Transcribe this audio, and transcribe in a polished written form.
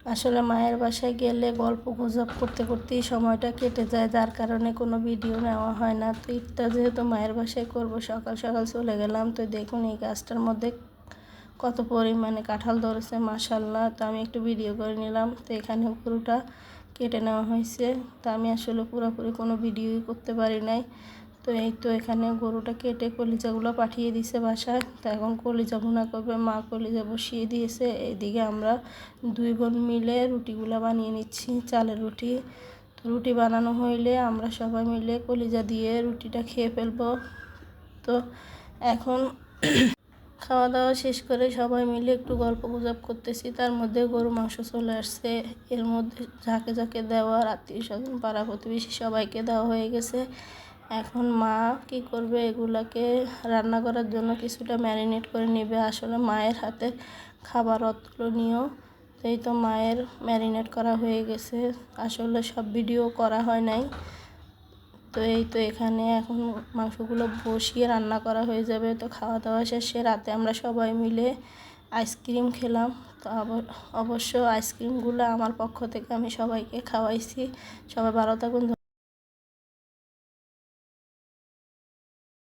আসলে মায়ের বাসায় গেলে গল্প গুজব করতে করতেই সময়টা কেটে যায়, যার কারণে কোনো ভিডিও নেওয়া হয় না। তো ঈদটা যেহেতু মায়ের বাসায় করব, সকাল সকাল চলে গেলাম। তো দেখুন এই গাছটার মধ্যে কত পরিমাণে কাঁঠাল ধরেছে, মাশাআল্লাহ। তো আমি একটু ভিডিও করে নিলাম। তো এখানে পুরোটা কেটে নেওয়া হয়েছে। তো আমি আসলে পুরোপুরি কোনো ভিডিওই করতে পারি নাই। তো এই তো এখানে গরুটা কেটে কলিজাগুলো পাঠিয়ে দিছে বাসায়। তো এখন কলিজা ভুনা করবে, মা কলিজা বসিয়ে দিয়েছে। এইদিকে আমরা দুই বোন মিলে রুটিগুলো বানিয়ে নিচ্ছি, চালের রুটি। তো রুটি বানানো হইলে আমরা সবাই মিলে কলিজা দিয়ে রুটিটা খেয়ে ফেলবো। তো এখন খাওয়া দাওয়া শেষ করে সবাই মিলে একটু গল্প গুজব করতেছি, তার মধ্যে গরু মাংস চলে আসছে। এর মধ্যে যাকে যাকে দেওয়ার আত্মীয় স্বজন পাড়া প্রতিবেশী সবাইকে দেওয়া হয়ে গেছে। এখন মা কি করবে, এগুলাকে রান্না করার জন্য কিছুটা ম্যারিনেট করে নেবে। আসলে মায়ের হাতের খাবার অতুলনীয়। এই তো মায়ের ম্যারিনেট করা হয়ে গেছে। আসলে সব ভিডিও করা হয় নাই। তো এই তো এখানে এখন মাংসগুলো বসিয়ে রান্না করা হয়ে যাবে। তো খাওয়া দাওয়া শেষে রাতে আমরা সবাই মিলে আইসক্রিম খেলাম। তো অবশ্য আইসক্রিমগুলো আমার পক্ষ থেকে আমি সবাইকে খাওয়াইছি। সবাই ভালো থাকুন।